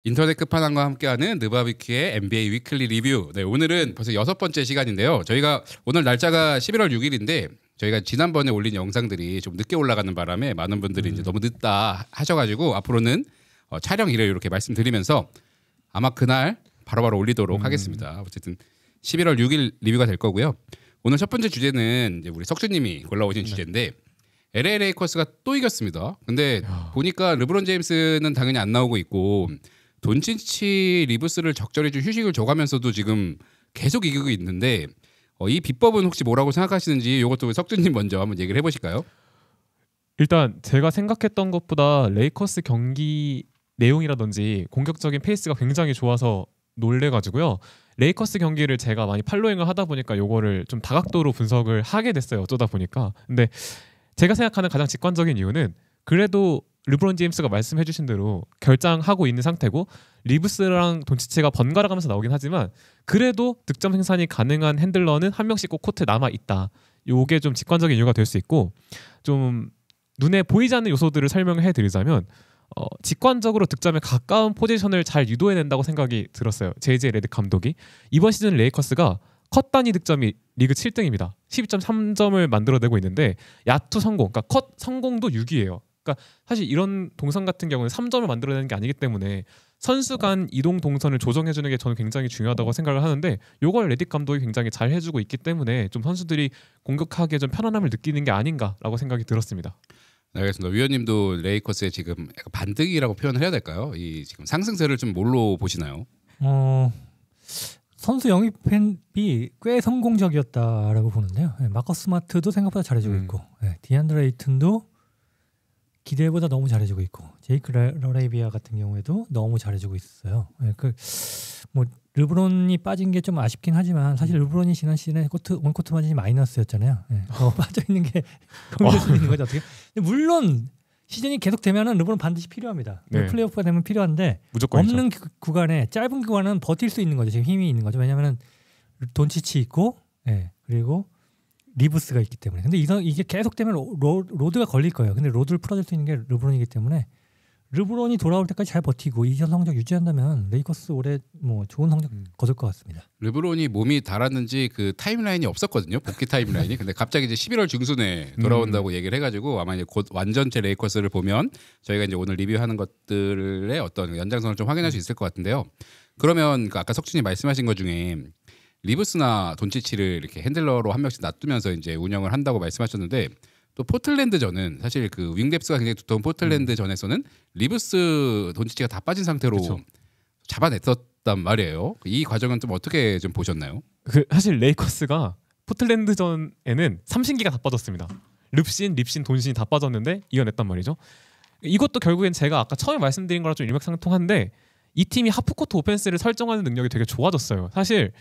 인터넷 끝판왕과 함께하는 느바비큐의 NBA 위클리 리뷰. 네, 오늘은 벌써 6번째 시간인데요. 저희가 오늘 날짜가 11월 6일인데 저희가 지난번에 올린 영상들이 좀 늦게 올라가는 바람에 많은 분들이 이제 너무 늦다 하셔가지고 앞으로는 촬영 일을 이렇게 말씀드리면서 아마 그날 바로바로 올리도록 하겠습니다. 어쨌든 11월 6일 리뷰가 될 거고요. 오늘 첫 번째 주제는 이제 우리 석주님이 골라오신 주제인데 LA 레이커스가 또 이겼습니다. 근데 보니까 르브론 제임스는 당연히 안 나오고 있고 돈치치 리브스를 적절히 좀 휴식을 줘가면서도 지금 계속 이기고 있는데 이 비법은 혹시 뭐라고 생각하시는지 이것도 석준님 먼저 한번 얘기를 해보실까요? 일단 제가 생각했던 것보다 레이커스 경기 내용이라든지 공격적인 페이스가 굉장히 좋아서 놀래가지고요. 레이커스 경기를 제가 많이 팔로잉을 하다 보니까 요거를 좀 다각도로 분석을 하게 됐어요. 어쩌다 보니까. 근데 제가 생각하는 가장 직관적인 이유는 그래도 르브론 제임스가 말씀해주신 대로 결장하고 있는 상태고 리브스랑 돈치치가 번갈아 가면서 나오긴 하지만 그래도 득점 생산이 가능한 핸들러는 한 명씩 꼭 코트에 남아있다. 요게 좀 직관적인 이유가 될 수 있고 좀 눈에 보이지 않는 요소들을 설명을 해드리자면 직관적으로 득점에 가까운 포지션을 잘 유도해낸다고 생각이 들었어요. 제이제 레드 감독이. 이번 시즌 레이커스가 컷 단위 득점이 리그 7등입니다. 12.3점을 만들어내고 있는데 야투 성공, 그러니까 컷 성공도 6위예요. 그러니까 사실 이런 동선 같은 경우는 3점을 만들어내는 게 아니기 때문에 선수 간 이동 동선을 조정해주는 게 저는 굉장히 중요하다고 생각을 하는데 이걸 레딕 감독이 굉장히 잘 해주고 있기 때문에 좀 선수들이 공격하기에 좀 편안함을 느끼는 게 아닌가라고 생각이 들었습니다. 네, 알겠습니다. 위원님도 레이커스의 지금 약간 반등이라고 표현을 해야 될까요? 이 지금 상승세를 좀 뭘로 보시나요? 선수 영입이 꽤 성공적이었다라고 보는데요. 마커스 스마트도 생각보다 잘해주고 있고 디안드레 에이튼도 기대보다 너무 잘해주고 있고 제이크 러레이비아 같은 경우에도 너무 잘해주고 있어요. 뭐 르브론이 빠진 게 좀 아쉽긴 하지만 사실 르브론이 지난 시즌에 온코트 마진이 마이너스였잖아요. 더 빠져 있는 게 고민될 수 있는 거죠. 어떻게? 물론 시즌이 계속 되면은 르브론 반드시 필요합니다. 플레이오프가 되면 필요한데 무조건이죠. 없는 구간에 짧은 구간은 버틸 수 있는 거죠. 지금 힘이 있는 거죠. 왜냐하면 돈치치 있고 그리고 리브스가 있기 때문에. 근데 이게 계속되면 로드가 걸릴 거예요. 근데 로드를 풀어줄 수 있는 게 르브론이기 때문에 르브론이 돌아올 때까지 잘 버티고 이 성적 유지한다면 레이커스 올해 뭐 좋은 성적 거둘 것 같습니다. 르브론이 몸이 달았는지 그 타임라인이 없었거든요. 복귀 타임라인이. 근데 갑자기 이제 11월 중순에 돌아온다고 얘기를 해가지고 아마 이제 곧 완전체 레이커스를 보면 저희가 이제 오늘 리뷰하는 것들의 어떤 연장선을 좀 확인할 수 있을 것 같은데요. 그러면 아까 석준이 말씀하신 것 중에 리브스나 돈치치를 이렇게 핸들러로 한 명씩 놔두면서 이제 운영을 한다고 말씀하셨는데 또 포틀랜드전은 사실 그 윙뎁스가 굉장히 두터운 포틀랜드전에서는 리브스 돈치치가 다 빠진 상태로 그쵸. 잡아냈었단 말이에요. 이 과정은 좀 어떻게 좀 보셨나요? 사실 레이커스가 포틀랜드전에는 삼신기가 다 빠졌습니다. 립신, 돈신이 다 빠졌는데 이겨냈단 말이죠. 이것도 결국엔 제가 아까 처음에 말씀드린 거랑 좀 일맥상통한데 이 팀이 하프코트 오펜스를 설정하는 능력이 되게 좋아졌어요. 사실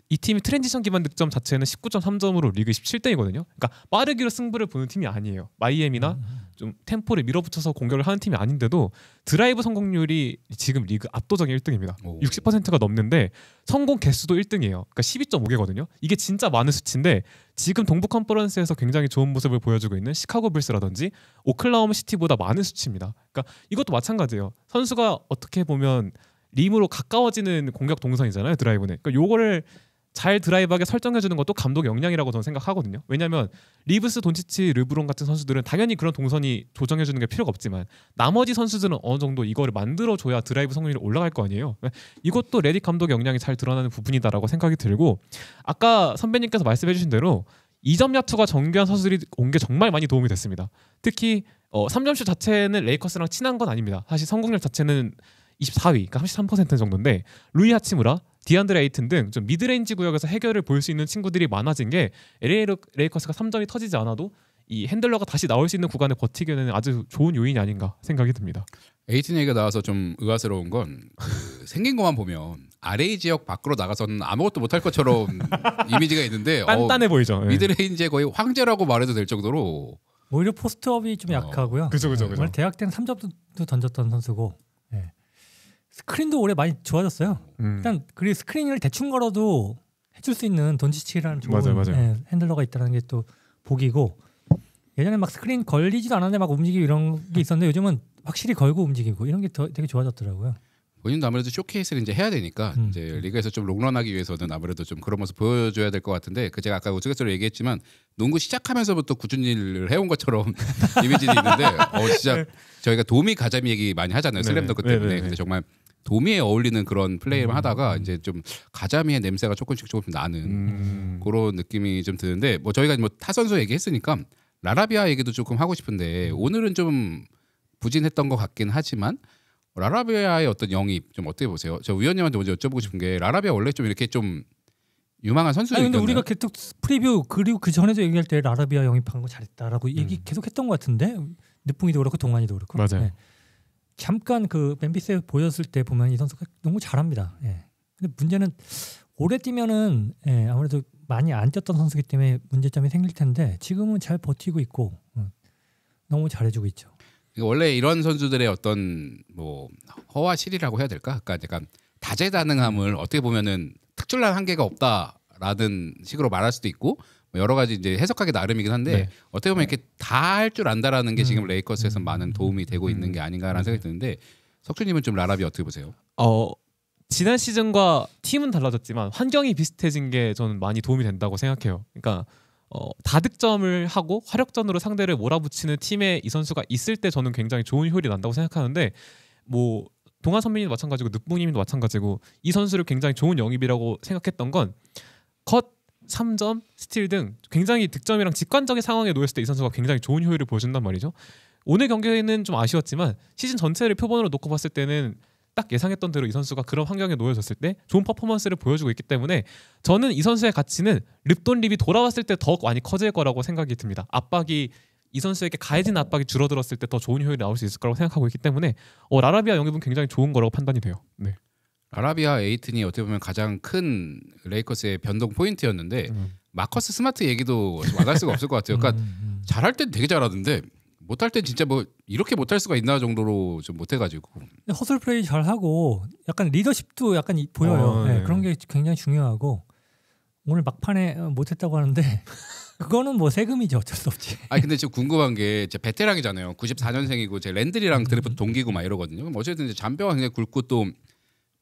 이 팀이 트랜지션 기반 득점 자체는 19.3점으로 리그 17등이거든요. 그러니까 빠르기로 승부를 보는 팀이 아니에요. 마이애미나 좀 템포를 밀어붙여서 공격을 하는 팀이 아닌데도 드라이브 성공률이 지금 리그 압도적인 1등입니다. 60%가 넘는데 성공 개수도 1등이에요. 그러니까 12.5개거든요. 이게 진짜 많은 수치인데 지금 동부 컨퍼런스에서 굉장히 좋은 모습을 보여주고 있는 시카고 불스라든지 오클라호마 시티보다 많은 수치입니다. 그러니까 이것도 마찬가지예요. 선수가 어떻게 보면 림으로 가까워지는 공격 동선이잖아요. 드라이브는. 그러니까 요거를 잘 드라이브하게 설정해주는 것도 감독의 역량이라고 저는 생각하거든요. 왜냐하면 리브스, 돈치치, 르브론 같은 선수들은 당연히 그런 동선이 조정해주는 게 필요가 없지만 나머지 선수들은 어느 정도 이거를 만들어줘야 드라이브 성공률이 올라갈 거 아니에요. 이것도 레딕 감독의 역량이 잘 드러나는 부분이다라고 생각이 들고 아까 선배님께서 말씀해주신 대로 2점 야투가 정교한 선수들이 온 게 정말 많이 도움이 됐습니다. 특히 3점슛 자체는 레이커스랑 친한 건 아닙니다. 사실 성공률 자체는 24위, 그러니까 33% 정도인데 루이 하치무라, 디안드레 에이튼 등 좀 미드레인지 구역에서 해결을 볼 수 있는 친구들이 많아진 게 LA 레이커스가 3점이 터지지 않아도 이 핸들러가 다시 나올 수 있는 구간에 버티기에는 아주 좋은 요인이 아닌가 생각이 듭니다. 에이튼 얘기가 나와서 좀 의아스러운 건 생긴 것만 보면 RA 지역 밖으로 나가서는 아무것도 못할 것처럼 이미지가 있는데 단단해 보이죠. 미드레인지에 거의 황제라고 말해도 될 정도로 오히려 포스트업이 좀 약하고요. 그죠. 대학 때는 3점도 던졌던 선수고 스크린도 올해 많이 좋아졌어요. 일단 그리고 스크린을 대충 걸어도 해줄 수 있는 돈치치라는 좋은 맞아요. 핸들러가 있다는 게 또 복이고 예전에 막 스크린 걸리지도 않았는데 막 움직이고 이런 게 있었는데 요즘은 확실히 걸고 움직이고 이런 게 되게 좋아졌더라고요. 본인도 아무래도 쇼케이스를 이제 해야 되니까 이제 리그에서 좀 롱런하기 위해서는 아무래도 좀 그런 모습 보여줘야 될 것 같은데 그 제가 아까 우스갯소리로 얘기했지만 농구 시작하면서부터 꾸준히 일을 해온 것처럼 이미지는 있는데 진짜 저희가 도미 가자미 얘기 많이 하잖아요. 슬램덩크 때문에. 근데 정말 도미에 어울리는 그런 플레이를 하다가 이제 좀 가자미의 냄새가 조금씩 나는 그런 느낌이 좀 드는데 뭐 저희가 뭐 타 선수 얘기했으니까 라라비아 얘기도 조금 하고 싶은데 오늘은 좀 부진했던 것 같긴 하지만 라라비아의 어떤 영입 좀 어떻게 보세요? 저 위원님한테 먼저 여쭤보고 싶은 게 라라비아 원래 좀 이렇게 좀 유망한 선수였나요? 근데 우리가 계속 프리뷰 그리고 그 전에도 얘기할 때 라라비아 영입한 거 잘했다라고 얘기 계속 했던 것 같은데 늦붕이도 그렇고 동환이도 그렇고 맞아요. 네. 잠깐 그 멤피스에 보였을 때 보면 이 선수가 너무 잘합니다. 예. 근데 문제는 오래 뛰면은 아무래도 많이 안 뛰었던 선수기 때문에 문제점이 생길 텐데 지금은 잘 버티고 있고 너무 잘해주고 있죠. 원래 이런 선수들의 어떤 뭐 허와 실이라고 해야 될까? 그러니까 약간 다재다능함을 어떻게 보면은 특출난 한계가 없다라는 식으로 말할 수도 있고 뭐 여러 가지 이제 해석하기 나름이긴 한데 어떻게 보면 이렇게 다 할 줄 안다라는 게 지금 레이커스에서 많은 도움이 되고 있는 게 아닌가라는 생각이 드는데 석준님은 좀 라라비 어떻게 보세요? 지난 시즌과 팀은 달라졌지만 환경이 비슷해진 게 저는 많이 도움이 된다고 생각해요. 그러니까 다득점을 하고 화력전으로 상대를 몰아붙이는 팀에 이 선수가 있을 때 저는 굉장히 좋은 효율이 난다고 생각하는데 뭐 동환 선배님도 마찬가지고 늑붕님도 마찬가지고 이 선수를 굉장히 좋은 영입이라고 생각했던 건 컷, 3점, 스틸 등 굉장히 득점이랑 직관적인 상황에 놓였을 때 이 선수가 굉장히 좋은 효율을 보여준단 말이죠. 오늘 경기에는 좀 아쉬웠지만 시즌 전체를 표본으로 놓고 봤을 때는 딱 예상했던 대로 이 선수가 그런 환경에 놓여졌을 때 좋은 퍼포먼스를 보여주고 있기 때문에 저는 이 선수의 가치는 립돈 립이 돌아왔을 때 더 많이 커질 거라고 생각이 듭니다. 압박이 이 선수에게 가해진 압박이 줄어들었을 때 더 좋은 효율이 나올 수 있을 거라고 생각하고 있기 때문에 라라비아 영입은 굉장히 좋은 거라고 판단이 돼요. 네. 라라비아 에이튼이 어떻게 보면 가장 큰 레이커스의 변동 포인트였는데 마커스 스마트 얘기도 안 할 수가 없을 것 같아요. 그러니까 잘할 땐 되게 잘하던데 못할 땐 진짜 뭐 이렇게 못할 수가 있나 정도로 좀 못해가지고 허슬 플레이 잘 하고 약간 리더십도 약간 보여요. 네. 그런 게 굉장히 중요하고 오늘 막판에 못했다고 하는데 그거는 뭐 세금이죠. 어쩔 수 없지. 아니 근데 지금 궁금한 게 제 베테랑이잖아요. 94년생이고 제 랜들이랑 드래프트 동기고 막 이러거든요. 그럼 어쨌든 이제 잔뼈가 굉장히 굵고 또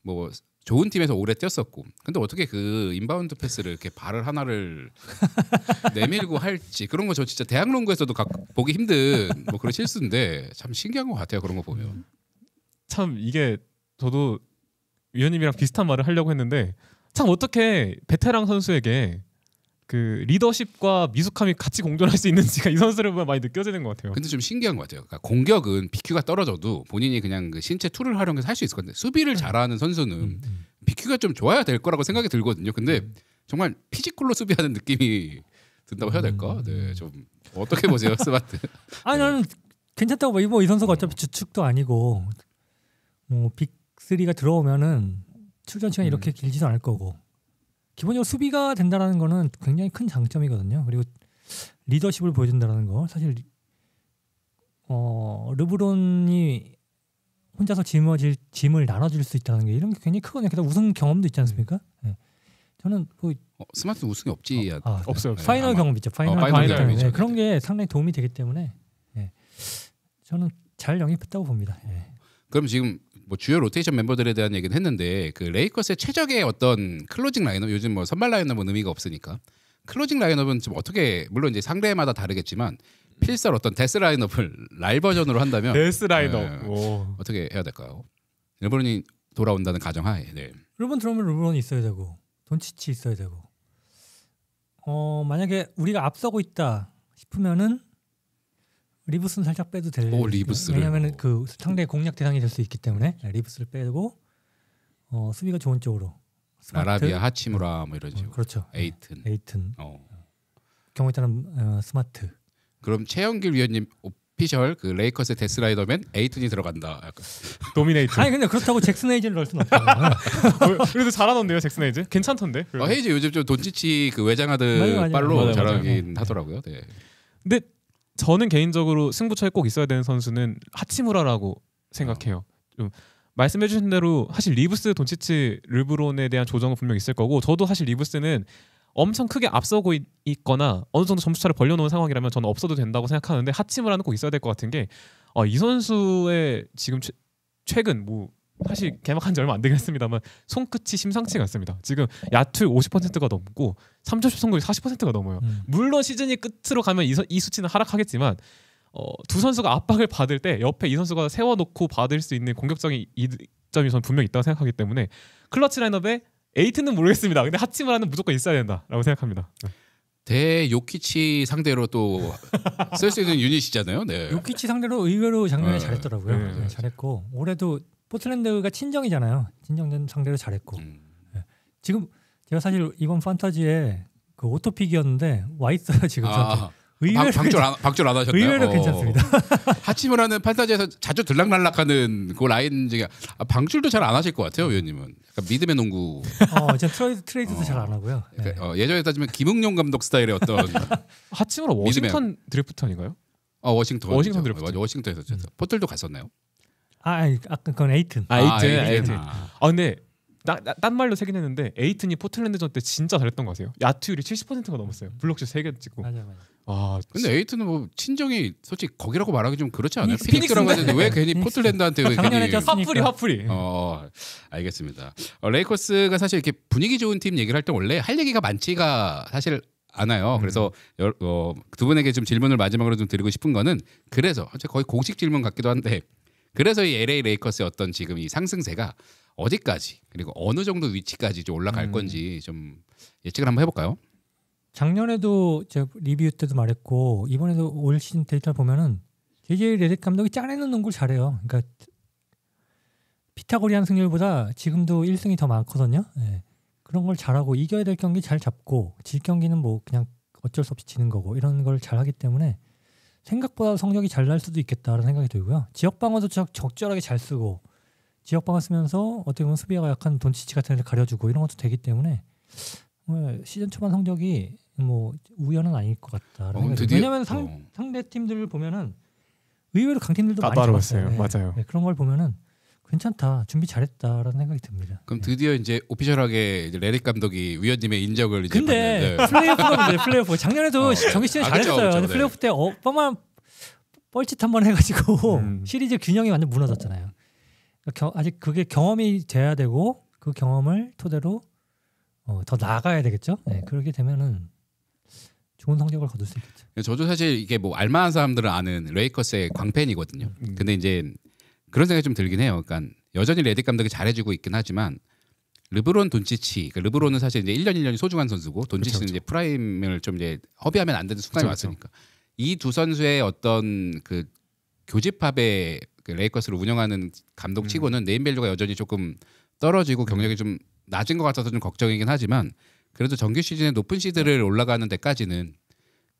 뭐 좋은 팀에서 오래 뛰었었고 근데 어떻게 그 인바운드 패스를 이렇게 발을 하나를 내밀고 할지 그런 거 저 진짜 대학 농구에서도 보기 힘든 뭐 그런 실수인데 참 신기한 것 같아요. 그런 거 보면 참 이게 저도 위원님이랑 비슷한 말을 하려고 했는데 참 어떻게 베테랑 선수에게 그 리더십과 미숙함이 같이 공존할 수 있는지가 이 선수를 보면 많이 느껴지는 것 같아요. 근데 좀 신기한 것 같아요. 그러니까 공격은 BQ가 떨어져도 본인이 그냥 그 신체 툴을 활용해서 할 수 있을 건데 수비를 잘하는 선수는 BQ가 좀 좋아야 될 거라고 생각이 들거든요. 근데 정말 피지컬로 수비하는 느낌이 든다고 해야 될까? 네, 좀 어떻게 보세요, 스마트? 아니 나는 괜찮다고 봐. 이 선수가 어차피 주축도 아니고 뭐 빅3가 들어오면은 출전 시간이 이렇게 길지도 않을 거고 기본적으로 수비가 된다는 거는 굉장히 큰 장점이거든요. 그리고 리더십을 보여준다는 거 사실 르브론이 혼자서 짐을 나눠줄 수 있다는 게 이런 게 굉장히 크거든요. 게다가 우승 경험도 있지 않습니까? 네. 저는 뭐 스마트 우승이 없지 없어요. 네, 파이널 경험 있죠. 파이널 경험이죠. 네, 그런 게 상당히 도움이 되기 때문에 저는 잘 영입했다고 봅니다. 그럼 지금 뭐 주요 로테이션 멤버들에 대한 얘기는 했는데 그 레이커스의 최적의 어떤 클로징 라인업 요즘 뭐 선발 라인업은 의미가 없으니까 클로징 라인업은 좀 어떻게 물론 이제 상대마다 다르겠지만 필살 어떤 데스 라인업을 라일 버전으로 한다면 데스 라인업 어떻게 해야 될까요? 르브론이 돌아온다는 가정하에 르브론 들어오면 르브론이 있어야 되고 돈치치 있어야 되고 만약에 우리가 앞서고 있다 싶으면은 리브스는 살짝 빼도 될. 리브스를. 왜냐하면 그 상대 공략 대상이 될 수 있기 때문에 리브스를 빼고 수비가 좋은 쪽으로. 스마트. 라라비아, 하치무라 뭐 이런 식으로. 그렇죠. 에이튼. 경우에 따른 스마트. 그럼 최영길 위원님 오피셜 그 레이커스의 데스라이더맨 에이튼이 들어간다. 약간. 도미네이터. 아니 근데 그렇다고 잭슨 헤이즈를 넣을 수는 없잖아요. 그래도 잘하던데요, 잭슨 헤이즈? 괜찮던데. 헤이즈 요즘 좀 돈치치 그 외장하드 빨로 잘하긴 하더라고요. 네. 근데 저는 개인적으로 승부처에 꼭 있어야 되는 선수는 하치무라라고 생각해요. 좀 말씀해주신 대로 사실 리브스, 돈치치, 르브론에 대한 조정은 분명 있을 거고 저도 사실 리브스는 엄청 크게 앞서고 있거나 어느 정도 점수차를 벌려놓은 상황이라면 저는 없어도 된다고 생각하는데 하치무라는 꼭 있어야 될 것 같은 게 이 선수의 지금 최근 뭐 사실 개막한 지 얼마 안 되긴 했습니다만 손끝이 심상치가 않습니다. 지금 야투 50%가 넘고 3점슛 성공률 40%가 넘어요. 물론 시즌이 끝으로 가면 이 수치는 하락하겠지만 두 선수가 압박을 받을 때 옆에 이 선수가 세워놓고 받을 수 있는 공격적인 이점이 저는 분명히 있다고 생각하기 때문에 클러치 라인업에 에이트는 모르겠습니다. 근데 하치무라는 무조건 있어야 된다라고 생각합니다. 대 요키치 상대로 또 쓸 수 있는 유닛이잖아요. 네. 요키치 상대로 의외로 작년에 잘했더라고요. 네. 잘했고 올해도 포틀랜드가 친정이잖아요. 친정전 상대로 잘했고 네. 지금 제가 사실 이번 판타지에 그 오토픽이었는데 와 있어요 지금. 의외로 방출 안 하셨나요? 의외로 괜찮습니다. 하치무라는 판타지에서 자주 들락날락하는 그 라인 중에 방출도 잘 안 하실 것 같아요, 위원님은. 약간 믿음의 농구. 제가 트레이드도 잘 안 하고요. 네. 예전에 따지면 김응용 감독 스타일의 어떤 하치무라 워싱턴 드래프트 아닌가요? 워싱턴 드래프트. 워싱턴에서 포틀도 갔었나요? 아까 그건 에이튼. 에이튼. 근데 딴 말로 세긴 했는데 에이튼이 포틀랜드전 때 진짜 잘했던 거 아세요? 야투율이 70%가 넘었어요. 블록슛 3개 찍고. 맞아. 근데 에이튼은 뭐 친정이 솔직히 거기라고 말하기 좀 그렇지 않아요? 피닉스. 피닉스라고 했는데 왜 괜히 포틀랜드한테 왜 작년에 괜히 졌으니까. 화풀이. 알겠습니다. 레이커스가 사실 이렇게 분위기 좋은 팀 얘기를 할 때 원래 할 얘기가 많지가 사실 않아요. 그래서 두 분에게 좀 질문을 마지막으로 좀 드리고 싶은 거는 그래서 거의 공식 질문 같기도 한데 그래서 이 LA 레이커스의 어떤 지금 이 상승세가 어디까지 그리고 어느 정도 위치까지 좀 올라갈 건지 좀 예측을 한번 해볼까요? 작년에도 제가 리뷰 때도 말했고 이번에도 올 시즌 데이터를 보면은 JJ 레딕 감독이 짜내는 농구를 잘해요. 그러니까 피타고리안 승률보다 지금도 1승이 더 많거든요. 네. 그런 걸 잘하고 이겨야 될 경기 잘 잡고 질 경기는 뭐 그냥 어쩔 수 없이 지는 거고 이런 걸 잘하기 때문에 생각보다 성적이 잘 날 수도 있겠다라는 생각이 들고요. 지역 방어도 적절하게 잘 쓰고 지역 방어 쓰면서 어떻게 보면 수비가 약한 돈치치 같은 애를 가려주고 이런 것도 되기 때문에 시즌 초반 성적이 뭐 우연은 아닐 것 같다. 왜냐하면 상대 팀들을 보면은 의외로 강팀들도 많이 잡았어요. 맞아요. 네, 그런 걸 보면은 괜찮다, 준비 잘했다라는 생각이 듭니다. 그럼 드디어 이제 오피셜하게 이제 레딕 감독이 위원님의 인정을 이제 근데 받는, 플레이오프가 문제예요. 플레이오프 작년에도 정기 시즌 잘했어요. 근데 그쵸, 플레이오프 때 뻔한 뻘짓 한번 해가지고 시리즈 균형이 완전 무너졌잖아요. 아직 그게 경험이 돼야 되고 그 경험을 토대로 더 나아가야 되겠죠. 네, 그렇게 되면은 좋은 성적을 거둘 수 있겠죠. 저도 사실 이게 뭐 알만한 사람들은 아는 레이커스의 광팬이거든요. 근데 이제 그런 생각이 좀 들긴 해요. 그러니까 여전히 레딕 감독이 잘해주고 있긴 하지만 르브론 돈치치, 그러니까 르브론은 사실 이제 1년 1년이 소중한 선수고 돈치치는 이제 프라임을 좀 이제 허비하면 안 되는 순간이 왔으니까 이 두 선수의 어떤 그 교집합의 그 레이커스를 운영하는 감독치고는 네임밸류가 여전히 조금 떨어지고 경력이 좀 낮은 것 같아서 좀 걱정이긴 하지만 그래도 정규 시즌에 높은 시드를 올라가는 데까지는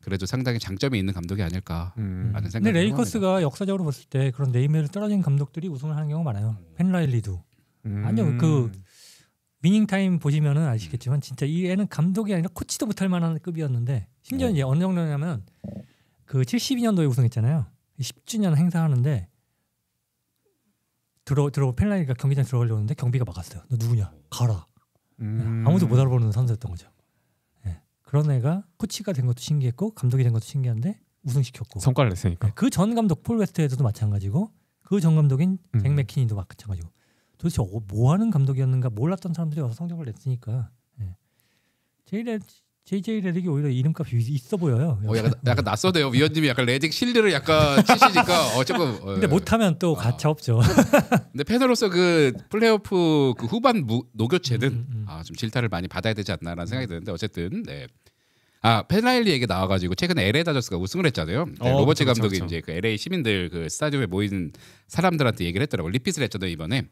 그래도 상당히 장점이 있는 감독이 아닐까 하는 생각이 근데 레이커스가 역사적으로 봤을 때 그런 네임밸류 떨어진 감독들이 우승을 하는 경우가 많아요. 펜라일리도 아니요 그 위닝 타임 보시면은 아시겠지만 진짜 이 애는 감독이 아니라 코치도 못할 만한 급이었는데 심지어 이제 어느 정도냐면 그 72년도에 우승했잖아요. 10주년 행사하는데 펜라일리가 경기장에 들어가려는데 경비가 막았어요. 너 누구냐? 가라. 아무도 못 알아보는 선수였던 거죠. 네. 그런 애가 코치가 된 것도 신기했고 감독이 된 것도 신기한데 우승시켰고 성과를 냈으니까. 네. 그 전 감독 폴 웨스트헤드도 마찬가지고 그 전 감독인 잭 맥키니도 마찬가지고 도대체 뭐 하는 감독이었는가 몰랐던 사람들이 와서 성적을 냈으니까 네. JJ 레딕이 오히려 이름값이 있어 보여요. 약간 낯서대요. 위원님이 약간 레딕 실드를 약간 치시니까 조금. 근데 못하면 또 가차 없죠. 근데 팬으로서 그 플레이오프 그 후반 노교체는 좀 질타를 많이 받아야 되지 않나라는 생각이 드는데 어쨌든 네. 펜라일리 얘기 나와가지고 최근에 LA 다저스가 우승을 했잖아요. 네, 로버츠 감독이 이제 그 LA 시민들 그 스타디움에 모인 사람들한테 얘기를 했더라고. 리핏을 했잖아요 이번에.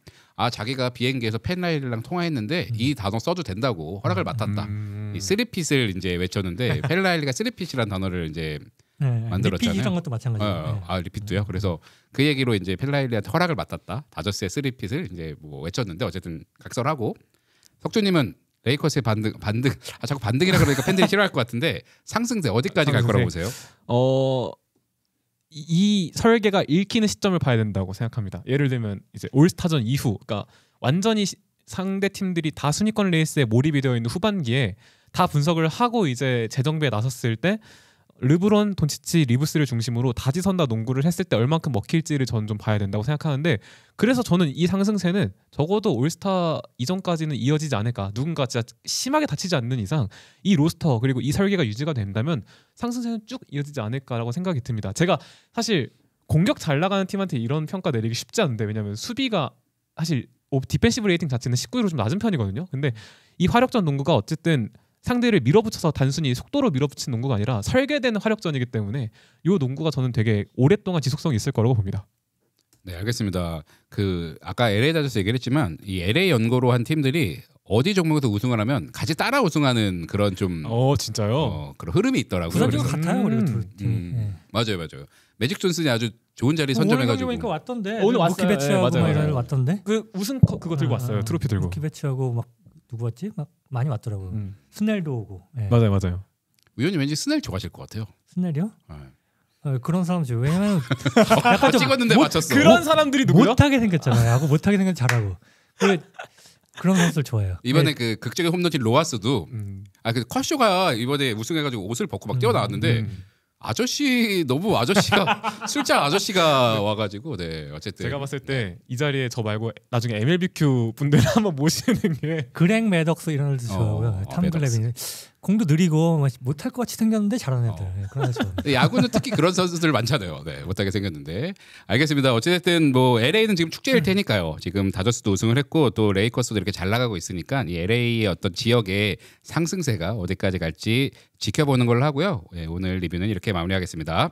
자기가 비행기에서 펜라일리랑 통화했는데 이 단어 써도 된다고 허락을 맡았다. 이 쓰리핏을 이제 외쳤는데 펜라일리가 쓰리핏이라는 단어를 이제 만들었잖아요. 리핏 이런 것도 마찬가지예요. 리핏도요. 그래서 그 얘기로 이제 펜라일리한테 허락을 맡았다. 다저스의 쓰리핏을 이제 뭐 외쳤는데 어쨌든 각설하고 석주님은 레이커스의 반등 자꾸 반등이라 그러니까 팬들이 싫어할 것 같은데 상승세 어디까지 갈 거라고 보세요? 이 설계가 읽히는 시점을 봐야 된다고 생각합니다. 예를 들면 이제 올스타전 이후, 그러니까 완전히 상대 팀들이 다 순위권 레이스에 몰입이 되어 있는 후반기에 다 분석을 하고 이제 재정비에 나섰을 때 르브론, 돈치치, 리브스를 중심으로 다지선다 농구를 했을 때 얼만큼 먹힐지를 저는 좀 봐야 된다고 생각하는데 그래서 저는 이 상승세는 적어도 올스타 이전까지는 이어지지 않을까. 누군가 진짜 심하게 다치지 않는 이상 이 로스터 그리고 이 설계가 유지가 된다면 상승세는 쭉 이어지지 않을까라고 생각이 듭니다. 제가 사실 공격 잘 나가는 팀한테 이런 평가 내리기 쉽지 않은데 왜냐하면 수비가 사실 디펜시브 레이팅 자체는 19위로 좀 낮은 편이거든요. 근데 이 화력전 농구가 어쨌든 상대를 밀어붙여서 단순히 속도로 밀어붙인 농구가 아니라 설계된 화력전이기 때문에 이 농구가 저는 되게 오랫동안 지속성이 있을 거라고 봅니다. 네, 알겠습니다. 그 아까 LA 다저스 얘기를 했지만 이 LA 연고로 한 팀들이 어디 종목에서 우승을 하면 같이 따라 우승하는 그런 좀 진짜요? 그런 흐름이 있더라고요. 부산지가 그래서- 같아요. 그리고 두 팀이. 예. 맞아요. 매직 존슨이 아주 좋은 자리 선점해가지고. 오늘 왔던데. 오늘 루키 왔어요. 배치하고 네, 맞아요. 왔던데. 그 우승 그거 들고 왔어요. 트로피 들고. 루키 배치하고 막 누구 왔지? 막 많이 왔더라고요. 스넬도 오고. 예. 맞아요. 위원님 왠지 스넬 좋아하실 것 같아요. 스넬이요? 네. 그런 사람이죠. 왜냐면 약간 좀 찍었는데 맞췄어. 그런 사람들이 누구야? 못하게 생겼잖아요. 야구 못하게 생겼 잘하고. 그런 선수를 좋아해요. 이번에 그 극적인 홈런친 로하스도 그 컷쇼가 이번에 우승해가지고 옷을 벗고 막 뛰어나왔는데 아저씨 너무 아저씨가 술잔 아저씨가 와가지고 네 어쨌든 제가 봤을 때 이 자리에 저 말고 나중에 MLBQ 분들 한번 모시는 게 그렉 매덕스 이런 애들 좋아하고요. 탐 글래빈 공도 느리고 못할 것 같이 생겼는데 잘하는 애들. 네, 그런 애들. 근데 야구는 특히 그런 선수들 많잖아요. 네, 못하게 생겼는데 알겠습니다. 어쨌든 뭐 LA는 지금 축제일 테니까요. 지금 다저스도 우승을 했고 또 레이커스도 이렇게 잘 나가고 있으니까 이 LA의 어떤 지역의 상승세가 어디까지 갈지 지켜보는 걸로 하고요. 네, 오늘 리뷰는 이렇게 마무리하겠습니다.